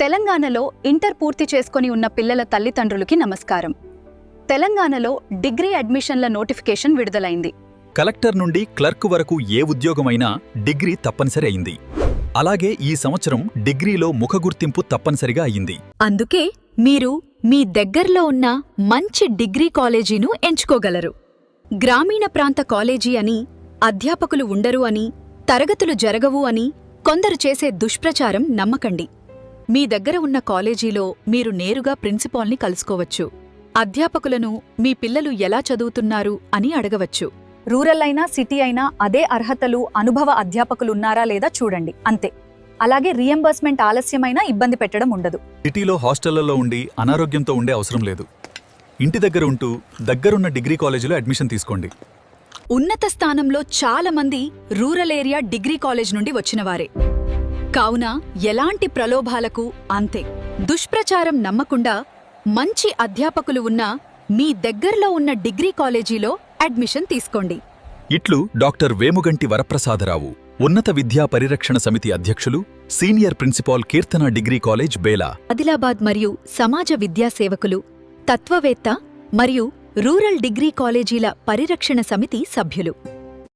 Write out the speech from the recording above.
తెలంగాణలో ఇంటర్ పూర్తి చేసుకొని ఉన్న పిల్లల తల్లిదండ్రులకి నమస్కారం. తెలంగాణలో డిగ్రీ అడ్మిషన్ల నోటిఫికేషన్ విడుదలైంది. కలెక్టర్ నుండి క్లర్క్ వరకు ఏ ఉద్యోగమైనా డిగ్రీ తప్పనిసరి అయింది. అలాగే ఈ సంవత్సరం డిగ్రీలో ముఖగుర్తింపు తప్పనిసరిగా అయింది. అందుకే మీరు మీ దగ్గర్లో ఉన్న మంచి డిగ్రీ కాలేజీను ఎంచుకోగలరు. గ్రామీణ ప్రాంత కాలేజీ అని, అధ్యాపకులు ఉండరు అని, తరగతులు జరగవు అని కొందరు చేసే దుష్ప్రచారం నమ్మకండి. మీ దగ్గర ఉన్న కాలేజీలో మీరు నేరుగా ప్రిన్సిపాల్ని కలుసుకోవచ్చు. అధ్యాపకులను మీ పిల్లలు ఎలా చదువుతున్నారు అని అడగవచ్చు. రూరల్ అయినా సిటీ అయినా అదే అర్హతలు, అనుభవ అధ్యాపకులున్నారా లేదా చూడండి, అంతే. అలాగే రీఎంబర్స్మెంట్ ఆలస్యమైనా ఇబ్బంది పెట్టడం ఉండదు. సిటీలో హాస్టళ్లలో ఉండి అనారోగ్యంతో ఉండే అవసరం లేదు. ఇంటి దగ్గర ఉంటూ దగ్గరున్న డిగ్రీ కాలేజీలో అడ్మిషన్ తీసుకోండి. ఉన్నత స్థానంలో చాలా మంది రూరల్ ఏరియా డిగ్రీ కాలేజ్ నుండి వచ్చినవారే. కావున ఎలాంటి ప్రలోభాలకు అంతే. దుష్ప్రచారం నమ్మకుండా మంచి అధ్యాపకులు ఉన్న మీ దగ్గర్లో ఉన్న డిగ్రీ కాలేజీలో అడ్మిషన్ తీసుకోండి. ఇట్లు డాక్టర్ వేముగంటి వరప్రసాదరావు, ఉన్నత విద్యా పరిరక్షణ సమితి అధ్యక్షులు, సీనియర్ ప్రిన్సిపాల్ కీర్తన డిగ్రీ కాలేజ్ బేలా, ఆదిలాబాద్ మరియు సమాజ విద్యా సేవకులు, తత్వవేత్త మరియు రూరల్ డిగ్రీ కాలేజీల పరిరక్షణ సమితి సభ్యులు.